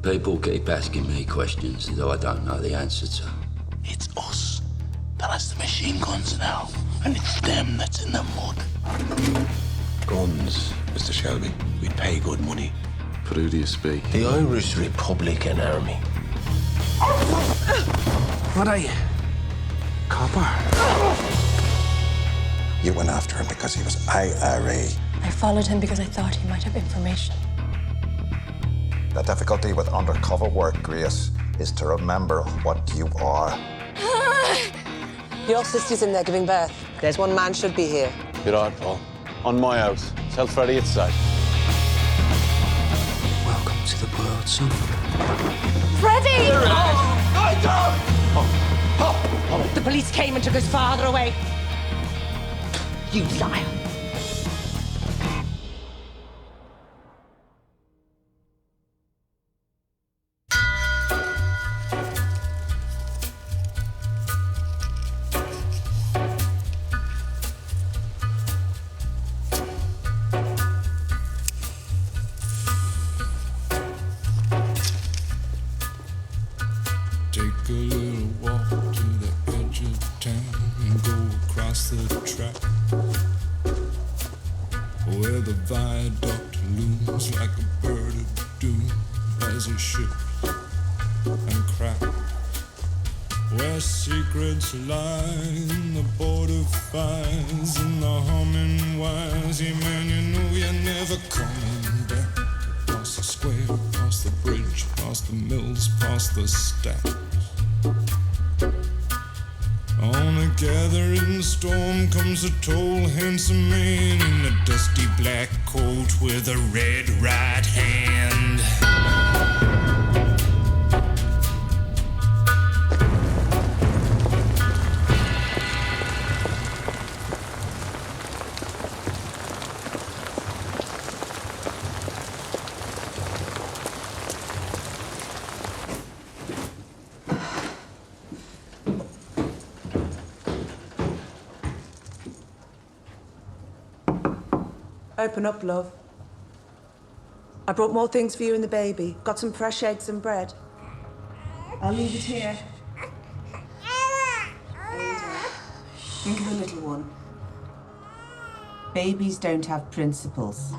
People keep asking me questions that I don't know the answer to. It's us that has the machine guns now, and it's them that's in the mud. Guns, Mr. Shelby. We'd pay good money. But who do you speak? The Irish Republican Army. What are you? Copper? You went after him because he was IRA. I followed him because I thought he might have information. The difficulty with undercover work, Grace, is to remember what you are. Your sister's in there giving birth. There's one man should be here. You're right, Paul. On my house. Tell Freddie it's safe. Welcome to the world, son. Freddie! The police came and took his father away. You liar. Take a little walk to the edge of town and go across the track where the viaduct looms like a bird of doom as it shifts and cracks. Where secrets lie in the border fires and the humming wires. Yeah, man, you know you're never coming back. Past the square, past the bridge, past the mills, past the stacks. On a gathering storm comes a tall, handsome man in a dusty black coat with a red right hand. Open up, love. I brought more things for you and the baby. Got some fresh eggs and bread. I'll leave it here. Think of the little one. Babies don't have principles.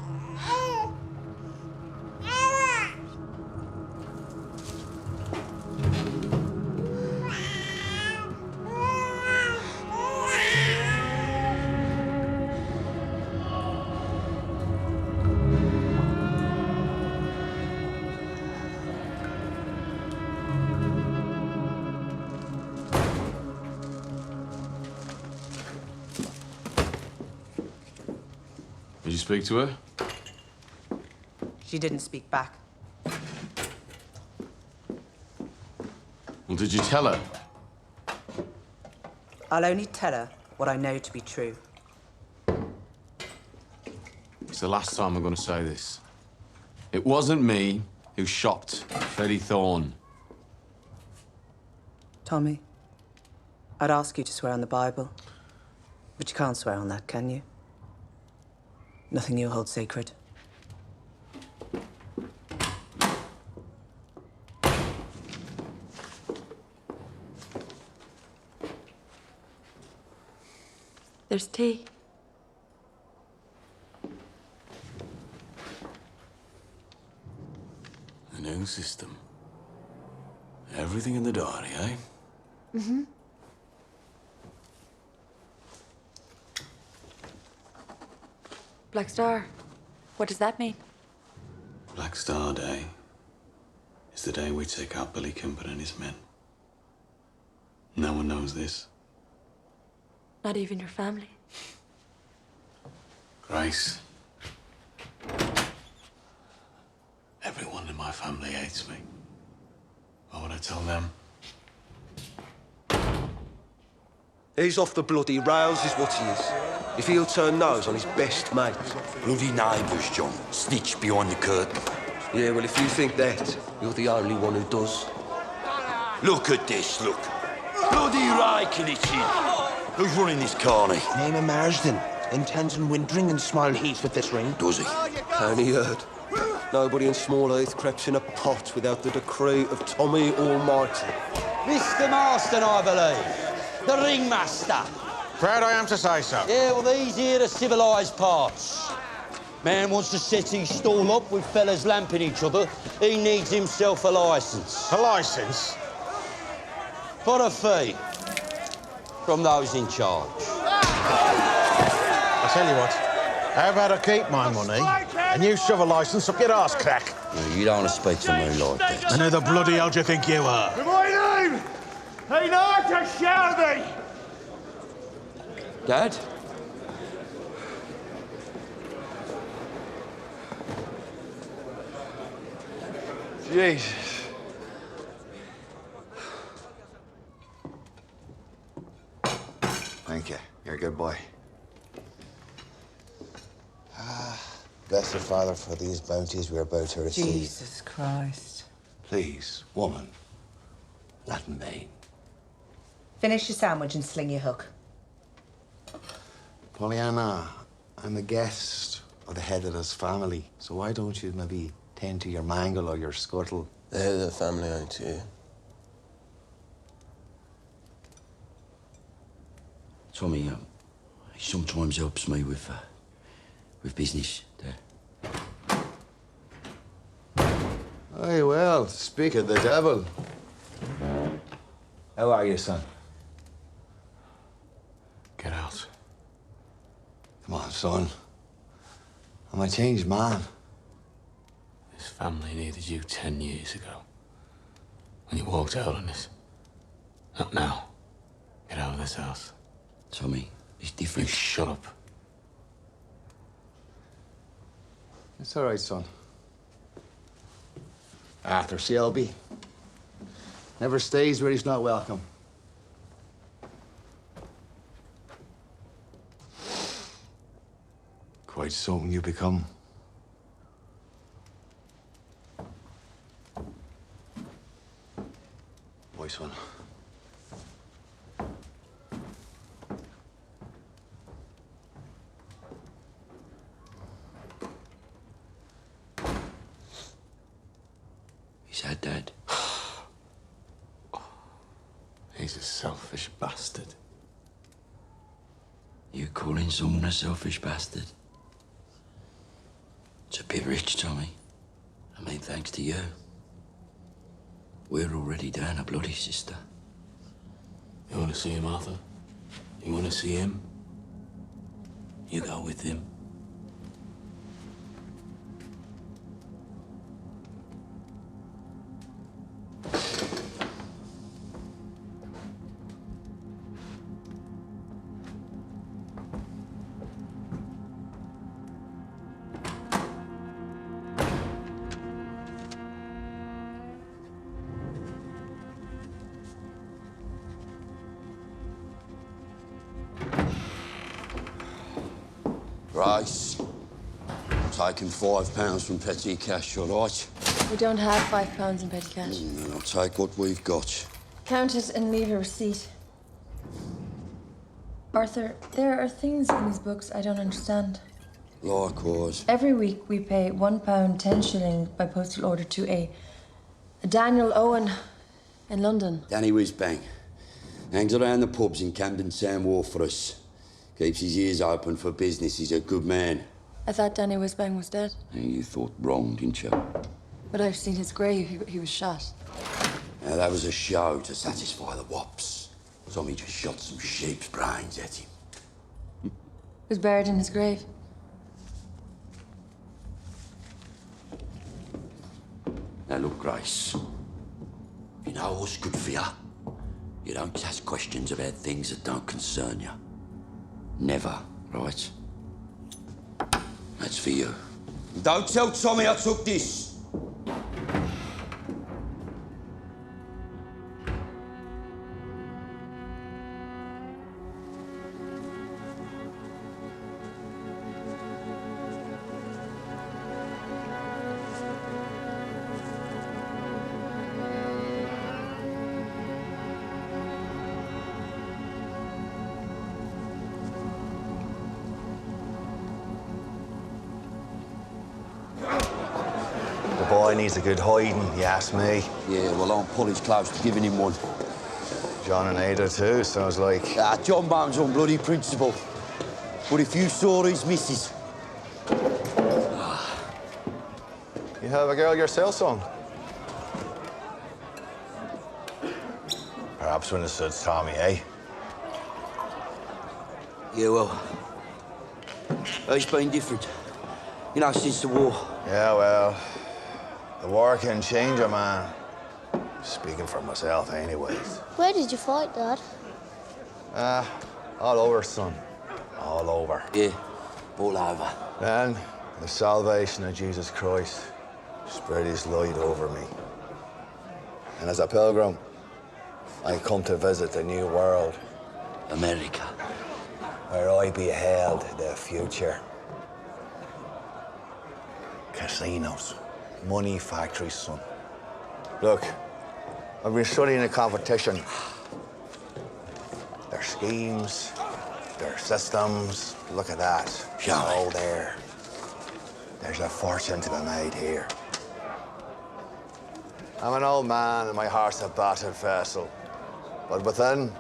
Did you speak to her? She didn't speak back. Well, did you tell her? I'll only tell her what I know to be true. It's the last time I'm going to say this. It wasn't me who shot Freddie Thorne. Tommy, I'd ask you to swear on the Bible, but you can't swear on that, can you? Nothing you hold sacred. There's tea. A new system. Everything in the diary, eh? Mm-hmm. Black Star. What does that mean? Black Star Day is the day we take out Billy Kimber and his men. No one knows this. Not even your family. Grace. Everyone in my family hates me. Why would I tell them? He's off the bloody rails, is what he is. If he'll turn nose on his best mate. Bloody neighbours, John. Snitch behind the curtain. Yeah, well, if you think that, you're the only one who does. Look at this, look. Bloody raking it in. Who's running this carny? Name of Marsden. Intends on wintering and small heat with this ring. Does he? Only heard. Nobody in Small Heath crept in a pot without the decree of Tommy Almighty. Mr. Marston, I believe. The ringmaster. Proud I am to say so. Yeah, well, these here are civilised parts. Man wants to set his stall up with fellas lamping each other. He needs himself a licence. A licence? For a fee. From those in charge. I tell you what, how about I keep my money and you shove a licence up your arse crack? No, you don't want to speak to me like that. And who the bloody hell do you think you are? My name ain't Arthur Shelby. Dad? Jesus. Thank you. You're a good boy. Bless the Father for these bounties we're about to receive. Jesus Christ. Please, woman. Nothing mean. Finish your sandwich and sling your hook. Pollyanna, I'm a guest of the head of this family, so why don't you maybe tend to your mangle or your scuttle? The head of the family ain't here. Tommy, he sometimes helps me with business. Aye, well, speak of the devil. How are you, son? Get out. Come on, son. I'm a changed man. This family needed you 10 years ago. When you walked out on us. Not now. Get out of this house. Tommy, it's You different. shut up. It's all right, son. Arthur Shelby never stays where he's not welcome. Quite something you become. Boy, son. Is that Dad? He's a selfish bastard. You calling someone a selfish bastard? It's a bit rich, Tommy. I mean, thanks to you. We're already down a bloody sister. You want to see him, Arthur? You want to see him? You go with him. Rice. Taking £5 from petty cash, all right? We don't have £5 in petty cash. Then I'll take what we've got. Count it and leave a receipt. Arthur, there are things in these books I don't understand. Likewise. Every week we pay £1 10 shillings by postal order to a Daniel Owen in London. Danny Whizbang. Hangs around the pubs in Camden Town Wharf for us. Keeps his ears open for business. He's a good man. I thought Danny Whizbang was dead, And you thought wrong, didn't you? but I've seen his grave. He was shot. Now, that was a show to satisfy the wops. Tommy just shot some sheep's brains at him. He was buried in his grave. Now, look, Grace. You know what's good for you? You don't ask questions about things that don't concern you. Never, right? That's for you. Don't tell Tommy I took this. The boy needs a good hiding, you ask me. Yeah, well, I'm Polly's close to giving him one. John and Ada too, sounds like. Ah, John Bone's on bloody principle. But if you saw his missus... You have a girl yourself, son? Perhaps when it suits Tommy, eh? Yeah, well... It's been different. You know, since the war. Yeah, well... The war can change a man. Speaking for myself, anyways. Where did you fight, Dad? All over, son. All over. Yeah, all over. Then, the salvation of Jesus Christ spread his light over me. And as a pilgrim, I come to visit the new world. America. Where I beheld the future. Casinos. Money factories, son. Look, I've been studying the competition. Their schemes, their systems. Look at that. Shall we? There. There's a fortune to be made here. I'm an old man and my heart's a battered vessel. But within,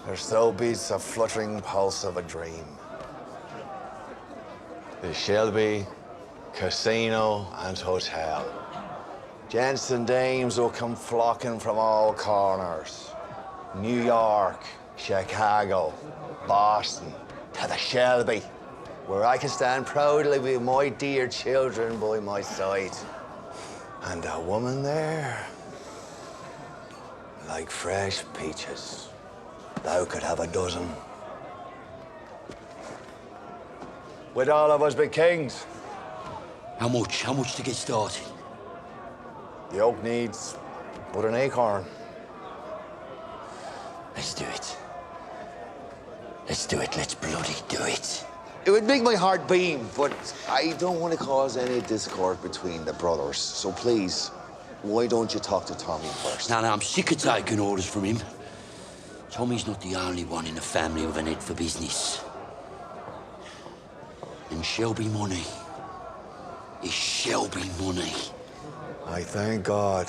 there still beats a fluttering pulse of a dream. The Shelby Casino and Hotel. Gents and dames will come flocking from all corners. New York, Chicago, Boston, to the Shelby, where I can stand proudly with my dear children by my side. And a woman there, like fresh peaches. Thou could have a dozen. We'd all of us be kings. How much? How much to get started? The oak needs but an acorn. Let's do it. Let's do it. Let's bloody do it. It would make my heart beam, but I don't want to cause any discord between the brothers. So please, why don't you talk to Tommy first? No, I'm sick of taking orders from him. Tommy's not the only one in the family with an head for business. And Shelby money is Shelby money. I thank God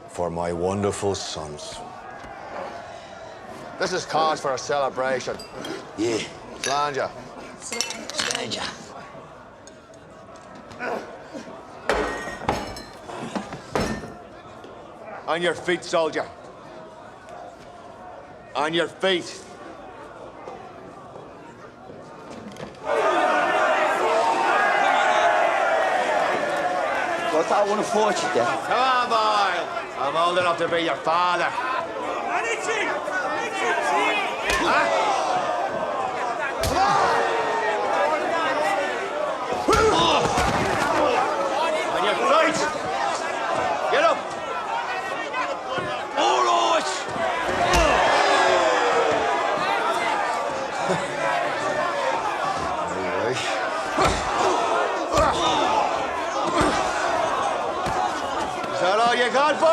for my wonderful sons. This is cause for a celebration. Yeah. Slanja. Slanja. On your feet, soldier. On your feet. Well, I want to fight you, Dad. Come on, boy. I'm old enough to be your father. Huh? Come on! On your feet! Get up! All right! Is that all you got, boy?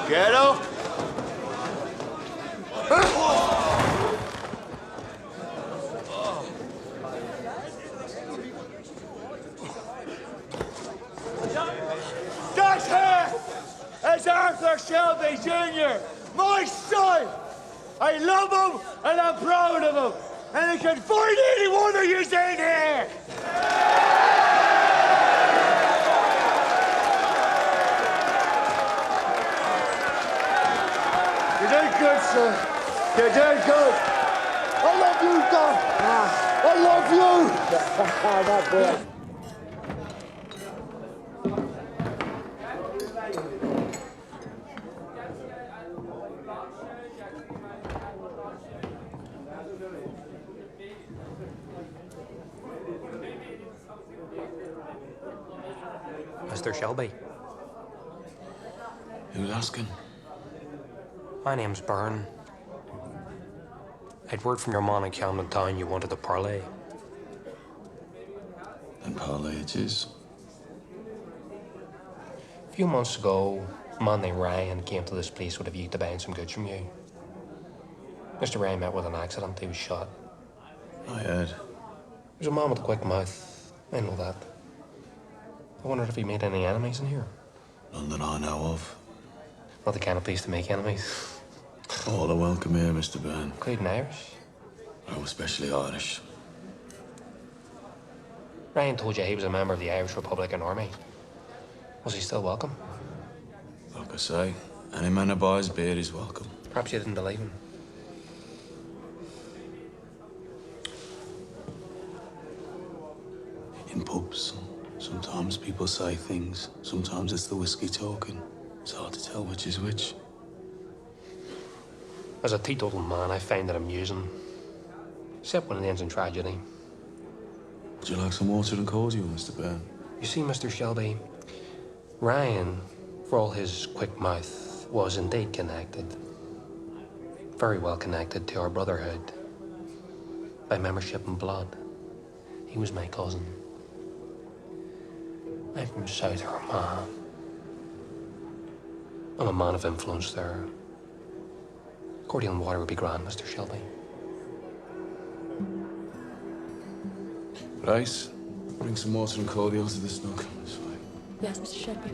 Get up! That here is Arthur Shelby Jr., my son! I love him and I'm proud of him, and I can find any one of you in here! You did good, son. You did good. I love you, Doc. I love you. That boy. Mr. Shelby. Who's asking? My name's Byrne. I'd word from your man in Camden Town you wanted a parlay. And parlay it is. A few months ago, a man named Ryan came to this place with a view to buying some goods from you. Mr. Ray met with an accident. He was shot. I heard. There's a man with a quick mouth. I know that. I wondered if he made any enemies in here. None that I know of. Not the kind of place to make enemies. All are welcome here, Mr. Byrne. Including Irish. Oh, especially Irish. Ryan told you he was a member of the Irish Republican Army. Was he still welcome? Like I say, any man who buys beer is welcome. Perhaps you didn't believe him. In pubs, sometimes people say things. Sometimes it's the whiskey talking. It's hard to tell which is which. As a teetotal man, I find it amusing. Except when it ends in tragedy. Would you like some water and cordial, Mr. Byrne? You see, Mr. Shelby, Ryan, for all his quick mouth, was indeed connected. Very well connected to our brotherhood. By membership and blood. He was my cousin. I'm from South Armagh. I'm a man of influence there. Cordial and water would be grand, Mr. Shelby. Bryce, bring some water and cordial to the snook. Yes, Mr. Shelby.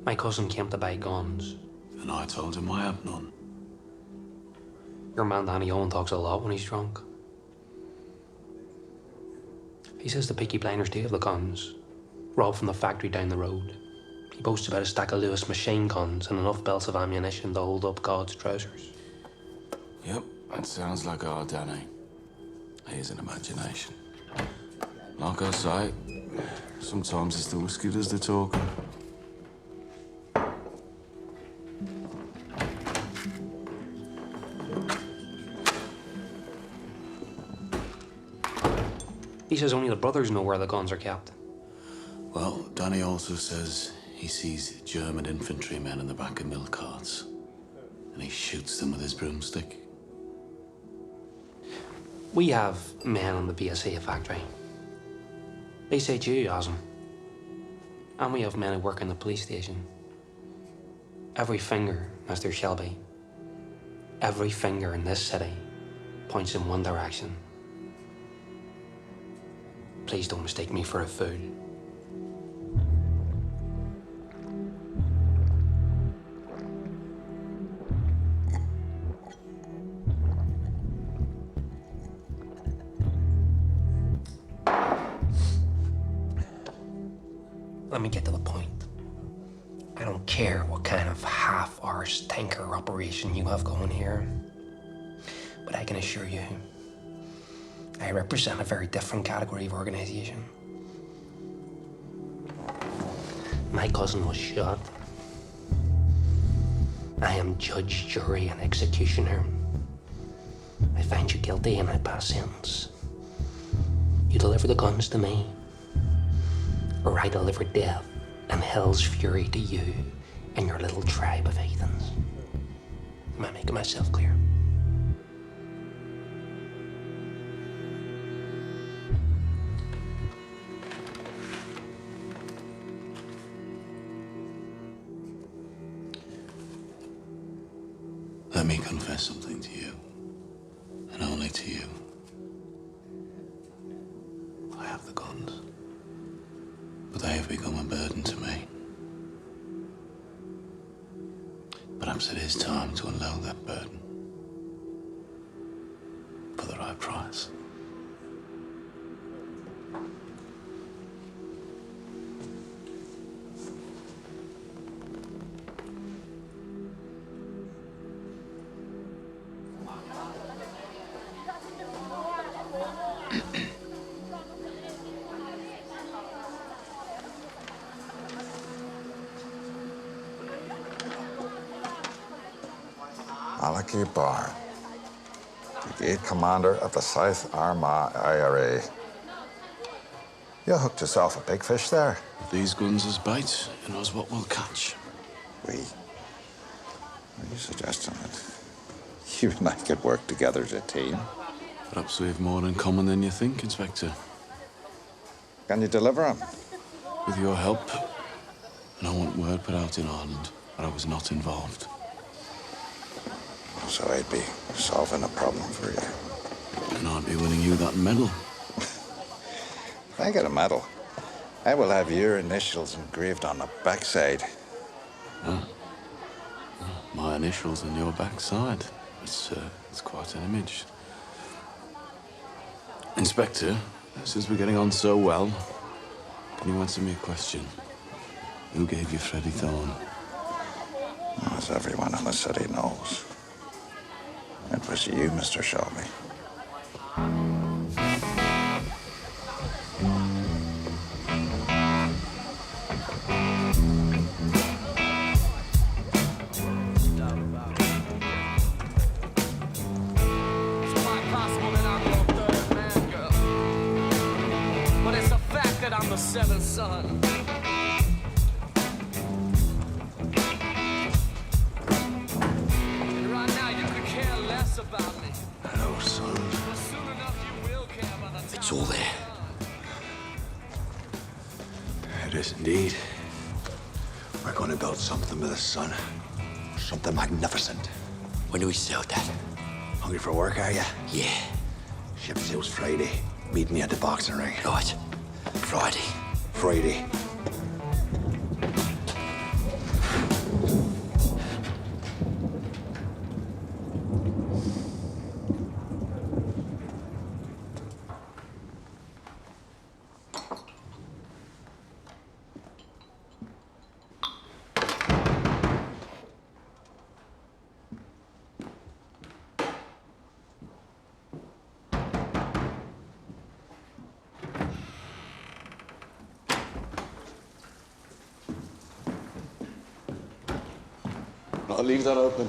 My cousin came to buy guns. And I told him I have none. Your man Danny Owen talks a lot when he's drunk. He says the Peaky blinders do have the guns, robbed from the factory down the road. He boasts about a stack of Lewis machine guns and enough belts of ammunition to hold up God's trousers. Yep, that sounds like our Danny. He has an imagination. Like I say, sometimes it's the whiskey does the talking. He says only the brothers know where the guns are kept. Well, Danny also says he sees German infantrymen in the back of milk carts. And he shoots them with his broomstick. We have men in the BSA factory. They say you has them. And we have men who work in the police station. Every finger, Mr. Shelby, every finger in this city points in one direction. Please don't mistake me for a fool. Let me get to the point. I don't care what kind of half-arsed tanker operation you have going here, but I can assure you, I represent a very different category of organization. My cousin was shot. I am judge, jury, and executioner. I find you guilty and I pass sentence. You deliver the guns to me, or I deliver death and hell's fury to you and your little tribe of heathens. Am I making myself clear? Let me confess something to you, and only to you. I have the guns, but they have become a burden to me. Perhaps it is time to unload that burden for the right price. Malachi Barr, Brigade Commander of the South Armagh IRA. You hooked yourself a big fish there. These guns as bait, who knows what we'll catch. We? Are you suggesting that you and I could work together as a team? Perhaps we have more in common than you think, Inspector. Can you deliver him? With your help, and I want word put out in Ireland that I was not involved. So I'd be solving a problem for you. And I'd be winning you that medal. If I get a medal, I will have your initials engraved on the backside. Oh. My initials on your backside. It's quite an image. Inspector, since we're getting on so well, can you answer me a question? Who gave you Freddie Thorne? As everyone in the city knows, it was you, Mr. Shelby. I'm the seventh son. And right now you could care less about me. Hello, son. But soon enough you will care by the time. It's all there. It is indeed. We're going to build something with the sun. Something magnificent. When do we start that? Hungry for work, are you? Yeah. Ship sails Friday. Meet me at the boxing ring. Right. Friday. Friday. I'll leave that open.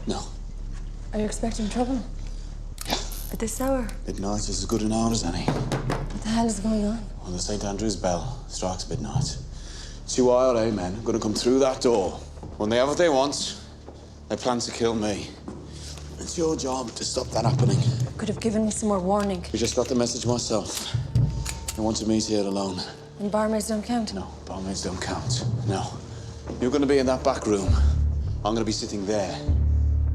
No. Are you expecting trouble? Yeah. At this hour? Midnight is as good an hour as any. What the hell is going on? When the St. Andrew's bell strikes midnight, 2 IRA men are going to come through that door. When they have what they want, they plan to kill me. It's your job to stop that happening. Could have given me some more warning. We just got the message myself. I want to meet here alone. And barmaids don't count? No, barmaids don't count. No. You're going to be in that back room. I'm going to be sitting there.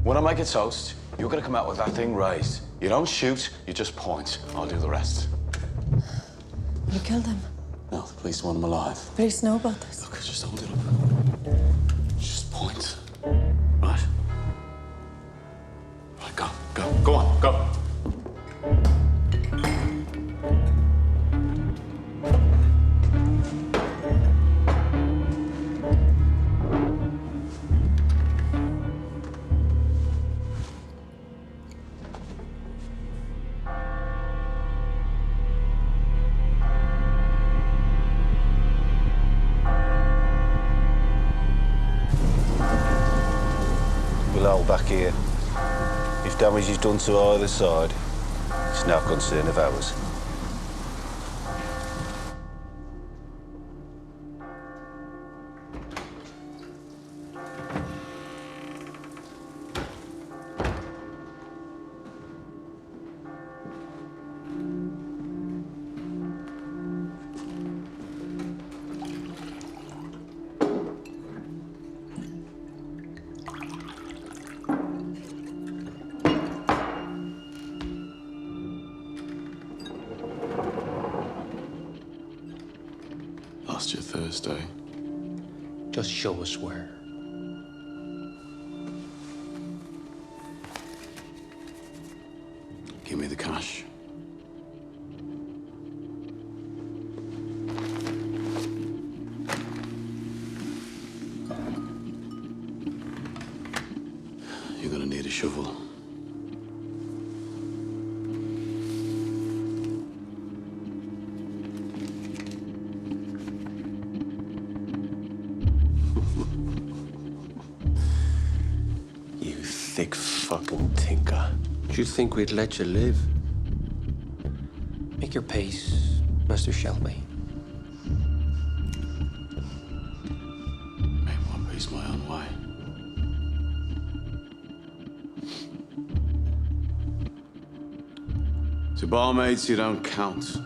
When I make a toast, you're going to come out with that thing raised. You don't shoot, you just point. I'll do the rest. You killed him? No, the police want him alive. Police know about this? Look, just hold it up. Just point. Right? Right, go. Go on, go. We'll hold back here. If damage is done to either side, it's no concern of ours. Lost you Thursday. Just show us where. Give me the cash. You're gonna need a shovel. You thick fucking tinker. Do you think we'd let you live? Make your peace. Mr. Shelby. Make one piece my own way. To barmaids, you don't count.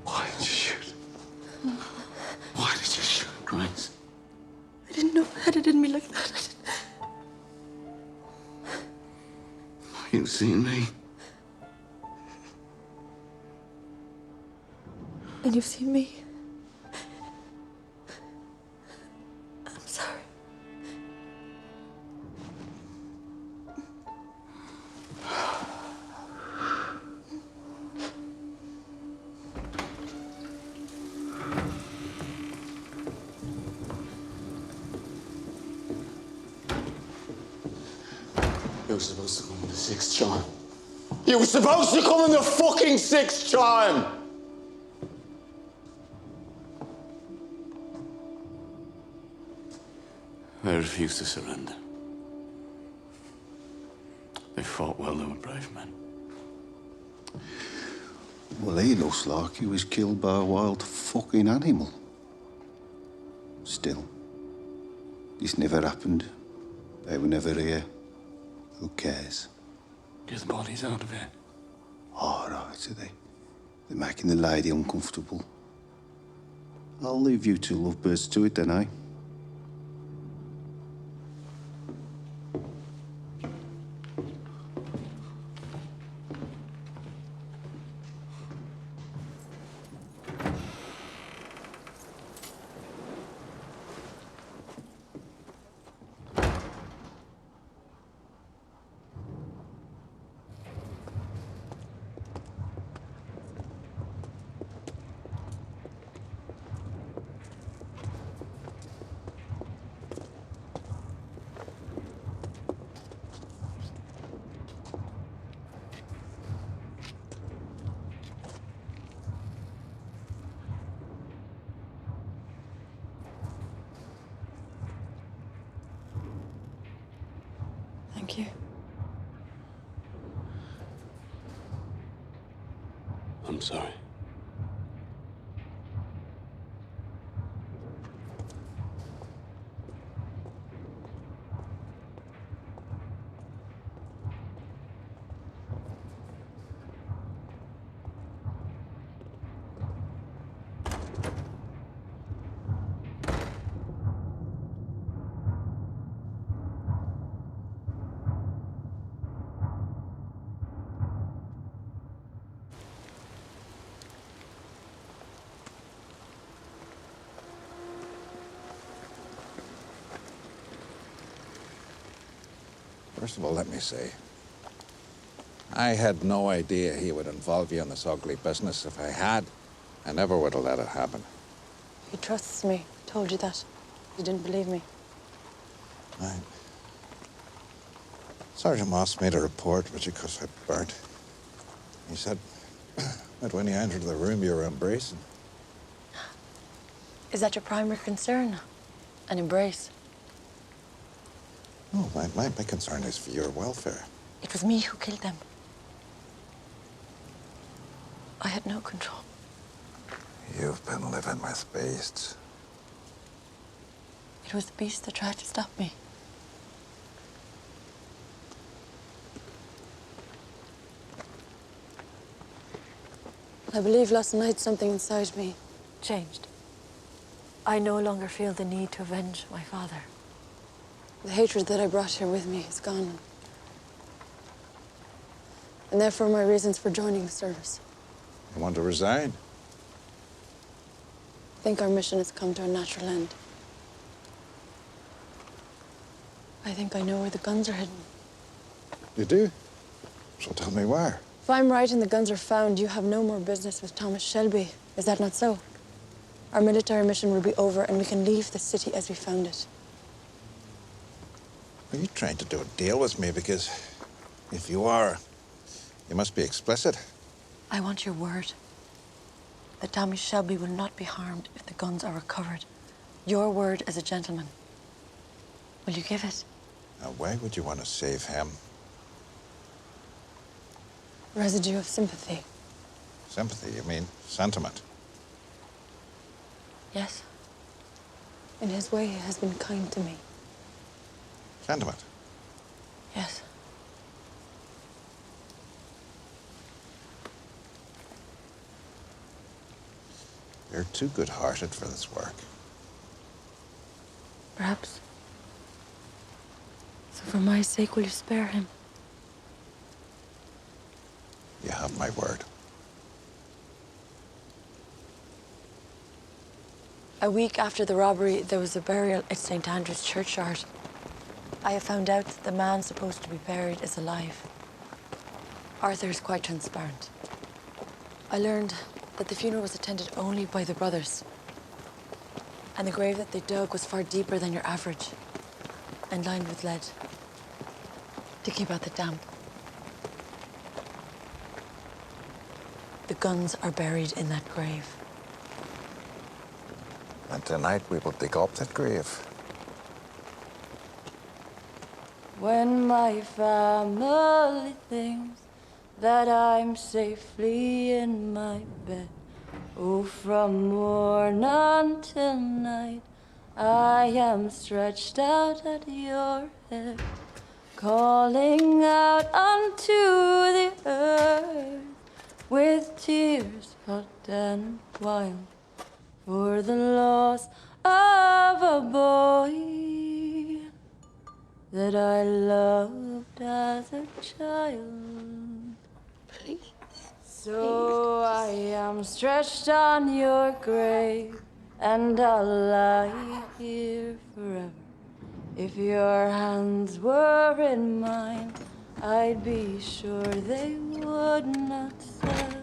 Why did you shoot? Why did you shoot, Grace? I didn't know I had it in me like that. You've seen me. And you've seen me. I'm sorry. You were supposed to come in the sixth time. You were supposed to come in the fucking sixth time! They refused to surrender. They fought well, they were brave men. Well, he looks like he was killed by a wild fucking animal. Still, this never happened. They were never here. Who cares? Get the bodies out of here. All right, are they? They're making the lady uncomfortable. I'll leave you two lovebirds to it then, eh? Thank you. I'm sorry. First of all, let me say, I had no idea he would involve you in this ugly business. If I had, I never would have let it happen. He trusts me. Told you that. You didn't believe me. Right. Sergeant Moss made a report, which of course I burnt. He said that when you entered the room, you were embracing. Is that your primary concern? An embrace? No, my concern is for your welfare. It was me who killed them. I had no control. You've been living with beasts. It was the beast that tried to stop me. I believe last night something inside me changed. I no longer feel the need to avenge my father. The hatred that I brought here with me is gone. And therefore my reasons for joining the service. You want to resign? I think our mission has come to a natural end. I think I know where the guns are hidden. You do? So tell me where. If I'm right and the guns are found, you have no more business with Thomas Shelby. Is that not so? Our military mission will be over and we can leave the city as we found it. Are you trying to do a deal with me? Because if you are, you must be explicit. I want your word that Thomas Shelby will not be harmed if the guns are recovered. Your word as a gentleman. Will you give it? Now, why would you want to save him? Residue of sympathy. Sympathy, you mean sentiment? Yes. In his way, he has been kind to me. Sentiment? Yes. You're too good-hearted for this work. Perhaps. So for my sake, will you spare him? You have my word. A week after the robbery, there was a burial at St. Andrew's churchyard. I have found out that the man supposed to be buried is alive. Arthur is quite transparent. I learned that the funeral was attended only by the brothers. And the grave that they dug was far deeper than your average and lined with lead to keep out the damp. The guns are buried in that grave. And tonight we will dig up that grave. When my family thinks that I'm safely in my bed, oh, from morn until night, I am stretched out at your head, calling out unto the earth with tears hot and wild for the loss of a boy that I loved as a child. Please. So I am stretched on your grave, and I'll lie here forever. If your hands were in mine, I'd be sure they would not sell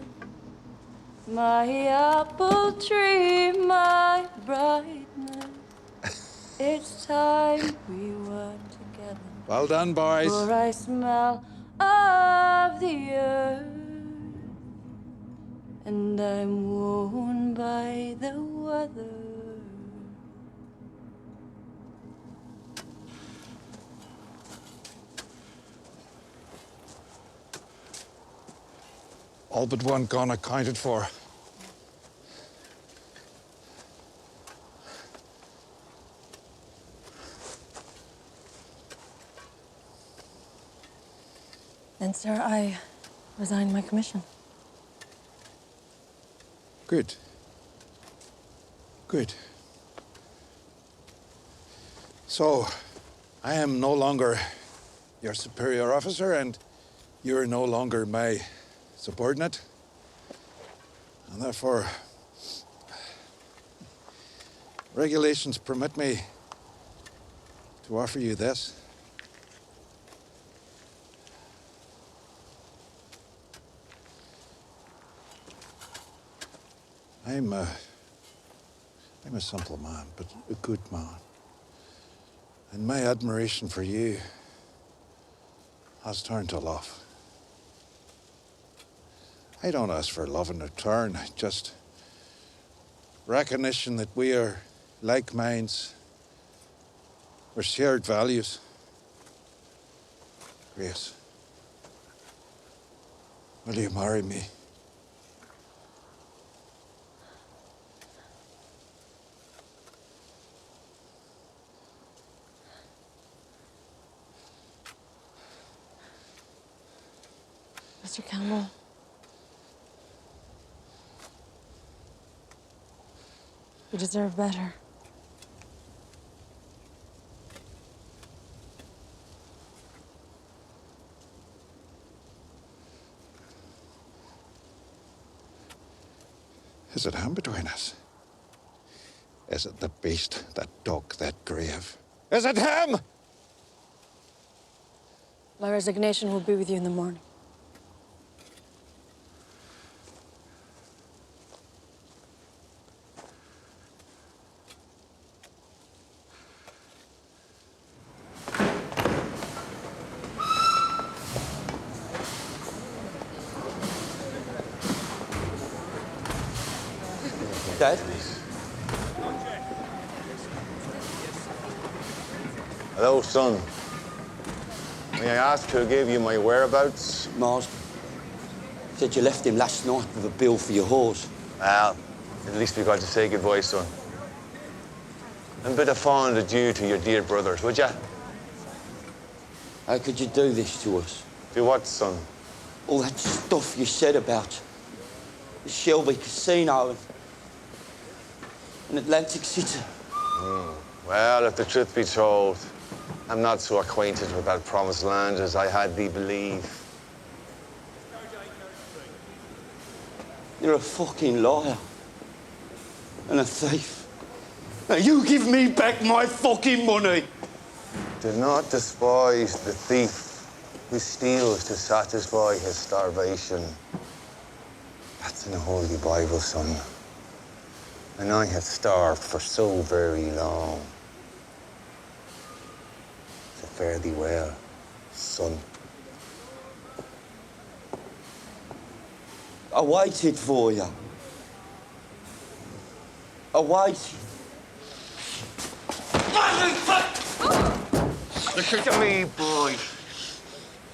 my apple tree, my brightness. It's time we were together. Well done, boys. For I smell of the earth, and I'm worn by the weather. All but one gun accounted for. Then, sir, I resign my commission. Good. Good. So, I am no longer your superior officer, and you're no longer my subordinate. And therefore, regulations permit me to offer you this. I'm a simple man, but a good man. And my admiration for you has turned to love. I don't ask for love in return, just recognition that we are like minds, we're shared values. Grace, will you marry me? Mr. Campbell. You deserve better. Is it him between us? Is it the beast that dug that grave? Is it him? My resignation will be with you in the morning. Dad? Hello, son. May I ask who gave you my whereabouts? Mars said you left him last night with a bill for your horse. Well, at least we got to say goodbye, son. And a bit of fond adieu to your dear brothers, would ya? How could you do this to us? Do what, son? All that stuff you said about the Shelby Casino and Atlantic City. Well, if the truth be told, I'm not so acquainted with that promised land as I had thee believe. You're a fucking liar and a thief. Now you give me back my fucking money. Do not despise the thief who steals to satisfy his starvation. That's in the Holy Bible, son. And I have starved for so very long. So fare thee well, son. I waited for you. I waited. Listen to me, boy.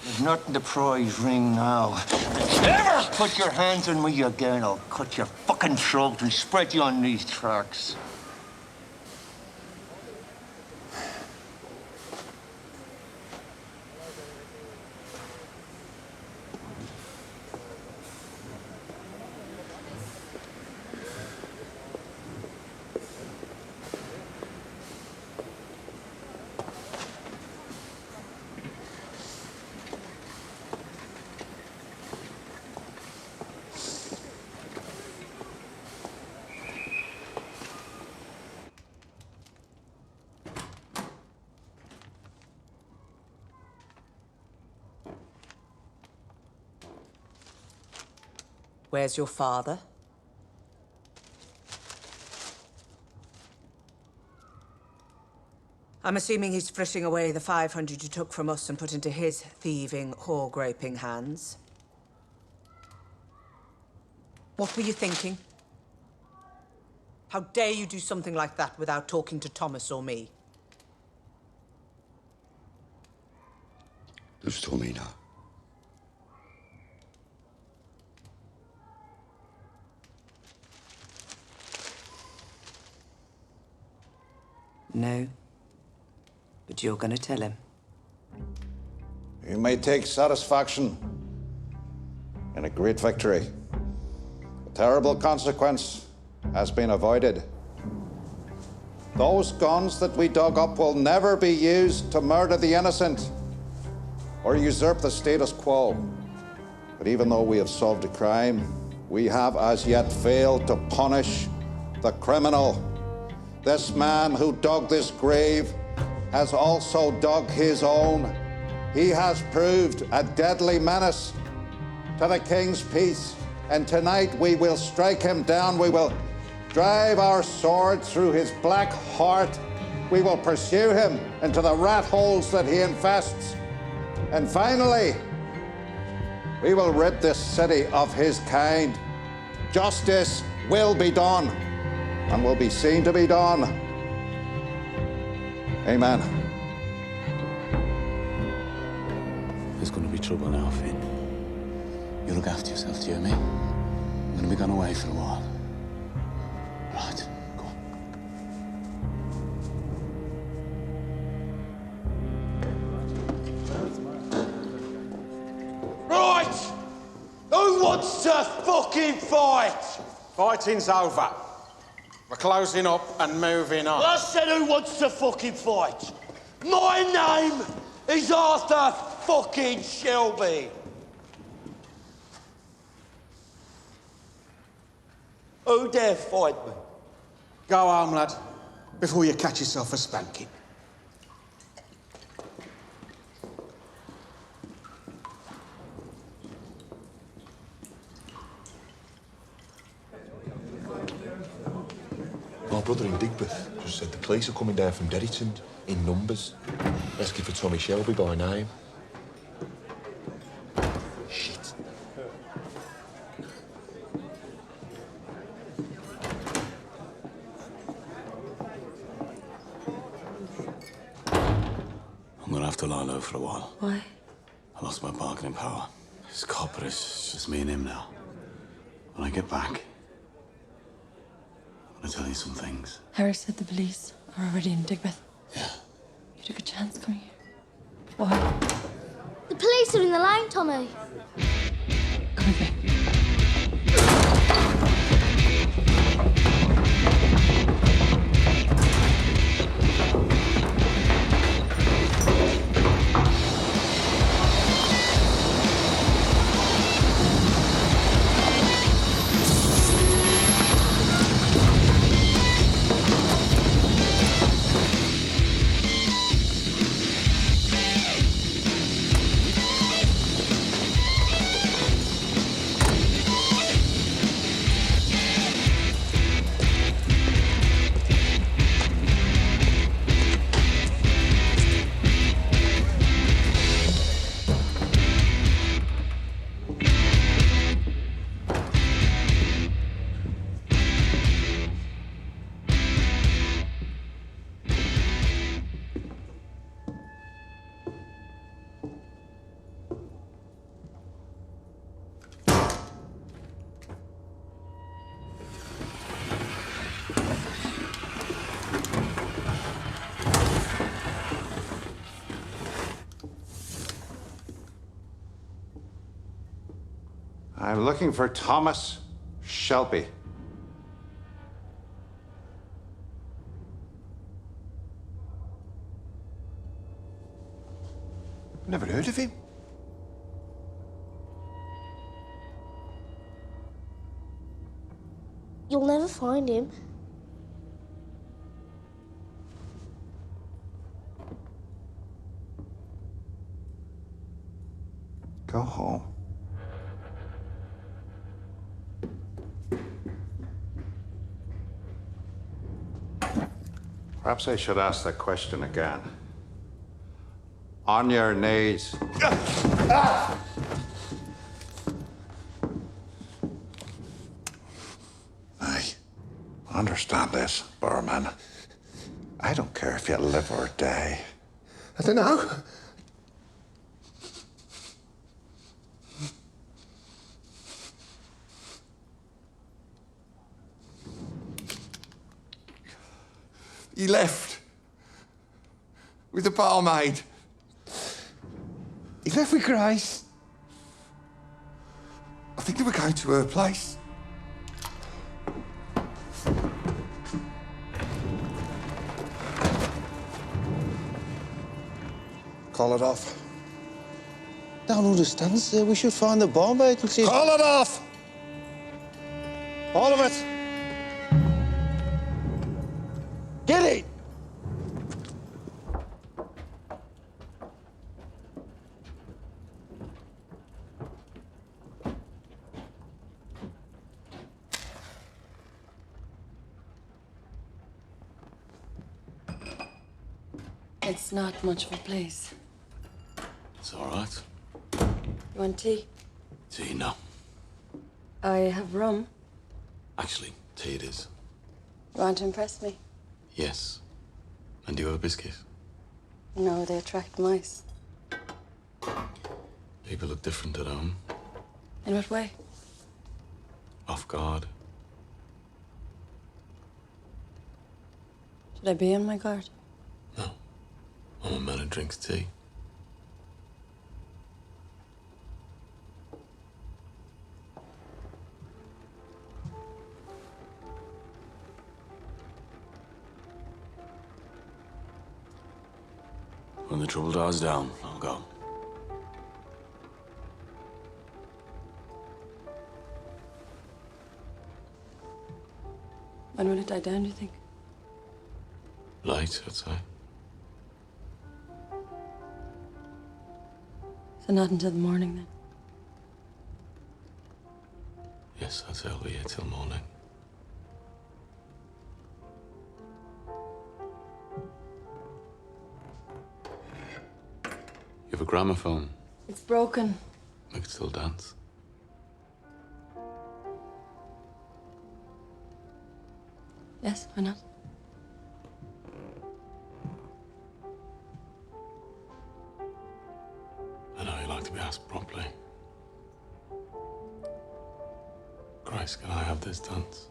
There's nothing to prize ring now. If you ever put your hands on me again, I'll cut your fucking throat and spread you on these tracks. Where's your father? I'm assuming he's fritting away the 500 you took from us and put into his thieving, whore-graping hands. What were you thinking? How dare you do something like that without talking to Thomas or me? Who's told me now? No. But you're gonna tell him. You may take satisfaction in a great victory. A terrible consequence has been avoided. Those guns that we dug up will never be used to murder the innocent or usurp the status quo. But even though we have solved a crime, we have as yet failed to punish the criminal. This man who dug this grave has also dug his own. He has proved a deadly menace to the king's peace And tonight we will strike him down. We will drive our sword through his black heart. We will pursue him into the rat holes that he infests. And finally, we will rid this city of his kind. Justice will be done and will be seen to be done. Amen. There's going to be trouble now, Finn. You look after yourself, do you hear me? I'm going to be gone away for a while. Right, go on. Right! Who wants to fucking fight? Fighting's over. We're closing up and moving on. I said who wants to fucking fight? My name is Arthur fucking Shelby. Who dare fight me? Go home, lad, before you catch yourself a spanking. My brother in Digbeth just said the police are coming down from Derryton in numbers, asking for Tommy Shelby by name. Shit. I'm going to have to lie low for a while. Why? I lost my bargaining power. This copper is just me and him now. When I get back, I'm going to tell you some things. Harry said the police are already in Digbeth. Yeah. You took a chance coming here. Why? The police are in the line, Tommy. Come with me. I'm looking for Thomas Shelby. Never heard of him. You'll never find him. Go home. Perhaps I should ask that question again. On your knees. I understand this, Barman. I don't care if you live or die. I don't know. He left with the barmaid. He left with Grace. I think they were going to her place. Call it off. Don't understand, sir. We should find the barmaid and see. Call it off! All of it! Get it! It's not much of a place. It's all right. You want tea? Tea, no. I have rum. Actually, tea it is. You want to impress me? Yes. And do you have a biscuit? No, they attract mice. People look different at home. In what way? Off guard. Should I be on my guard? No. I'm a man who drinks tea. When the trouble dies down, I'll go. When will it die down, do you think? Late, I'd say. So not until the morning, then? Yes, I'd say I'll be here till morning. You have a gramophone. It's broken. We could still dance. Yes, why not? I know you like to be asked promptly. Grace, can I have this dance?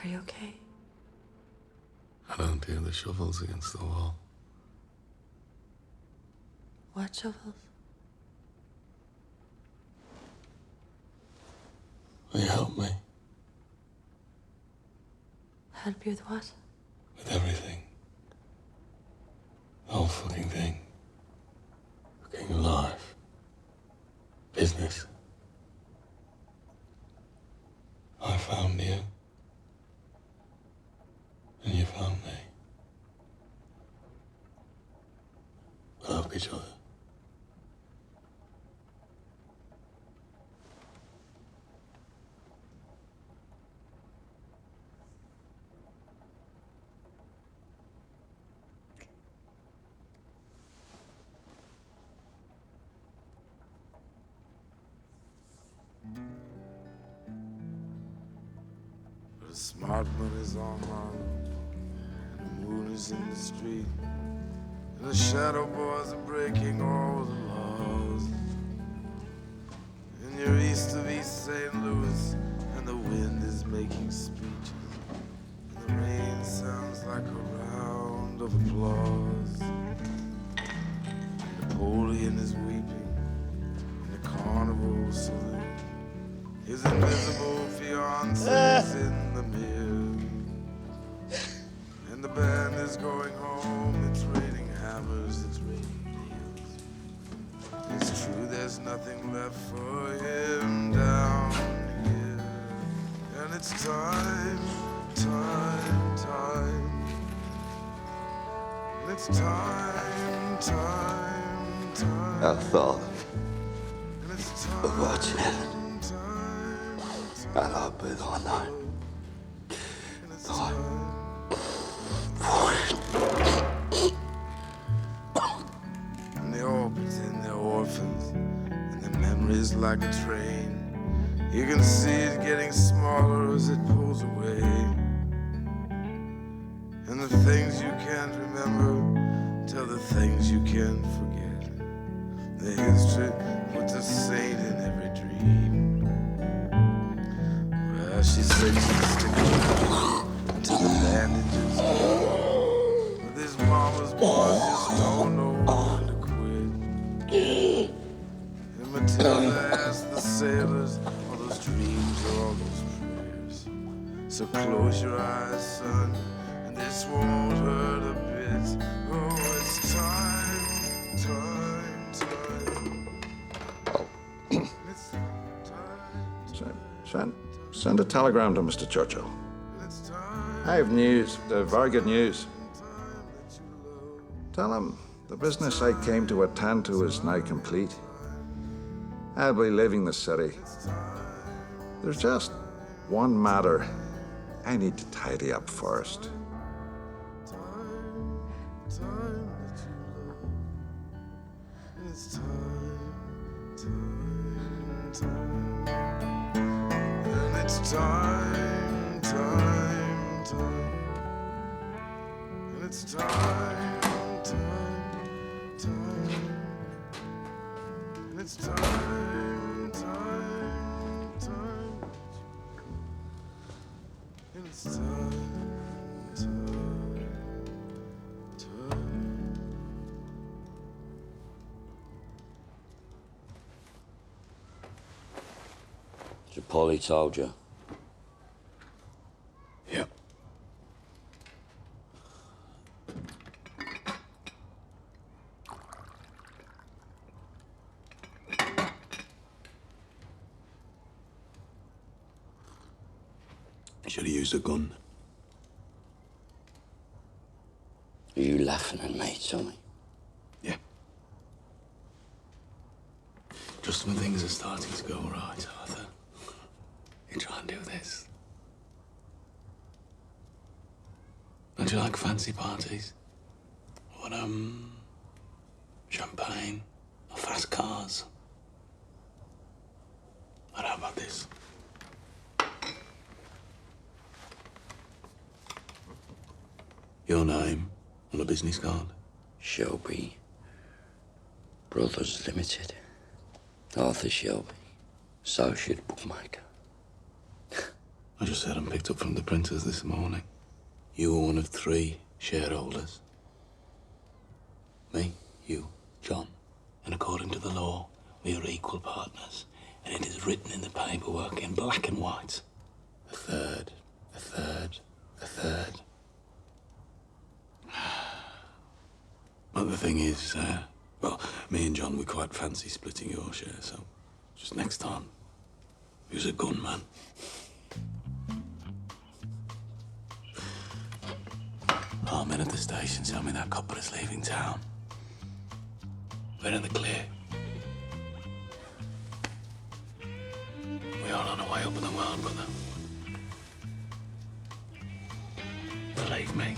Are you okay? I don't hear the shovels against the wall. What shovels? Will you help me? Help you with what? With everything. The whole fucking thing. Fucking life. Business. I found you. And you found me. We love each other. The smart money's on Harlem, and the moon is in the street, and the shadow boys are breaking all the law. applause. And you're east of East St. Louis, and the wind is making speeches. And the rain sounds like a round of applause. Napoleon is weeping in the carnival saloon. His invisible fiancee's in the mirror. And the band is going home. It's raining hammers, it's raining nails. It's true, there's nothing left for him down here. And it's time. And it's time. I thought of watching it. And I've been all night. And they all pretend they're orphans, and their memories like a train. You can see it getting smaller as it pulls away. And the things you can't remember tell the things you can't forget. The history puts a saint in every dream. Well, she said she'd stick around until the bandages go. But this mama's boys just don't know when to quit. And Matilda asked the sailors, all those dreams or all those prayers. So close your eyes, son, and this won't hurt a bit. Oh, it's time. Send a telegram to Mr. Churchill. I have news, very good news. Tell him the business I came to attend to is now complete. I'll be leaving the city. There's just one matter I need to tidy up first. So Polly told you? Yep. Should have used a gun. Are you laughing at me, Tommy? Yeah. Just when things are starting to go right, Arthur, you try and do this. Don't you like fancy parties? Or, champagne or fast cars? But how about this? Your name on a business card? Shelby Brothers Limited. Arthur Shelby, associate bookmaker. I just had them picked up from the printers this morning. You were one of 3 shareholders. Me, you, John. And according to the law, we are equal partners. And it is written in the paperwork in black and white. A third, a third, a third. But the thing is, well, me and John, we quite fancy splitting your share, so just next time, use a gun, man. Our men at the station tell me that copper is leaving town. We're in the clear. We are on our way up in the world, brother. Believe me.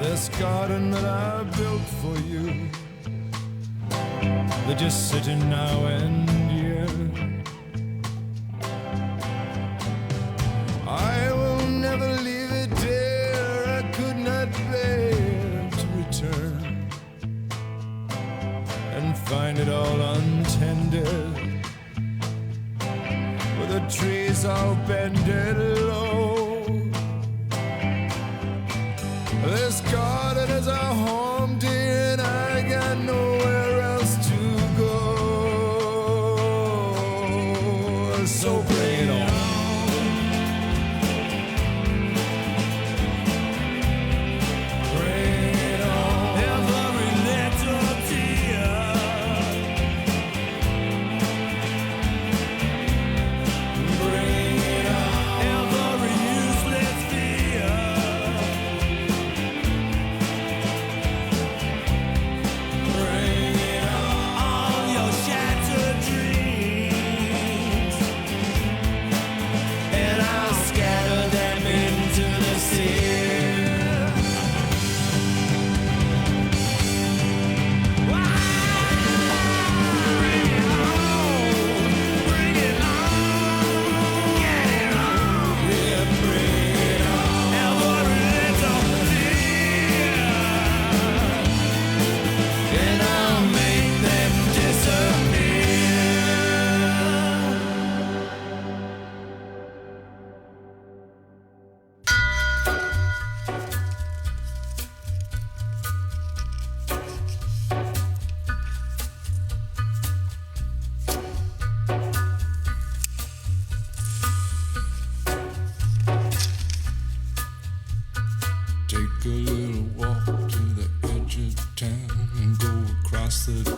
This garden that I built for you, they're just sitting now and yeah. I will never leave it. find it all untended, with the trees all bended low. This garden is a home, dear, and I got nowhere else to go. So bring it on. Bring it on. Every little tear. Bring it on. Every useless fear. Bring it on. All your shattered dreams, and I'll scatter them into the sea. And I'll make them disappear. Take a little walk to the edge of town and go across the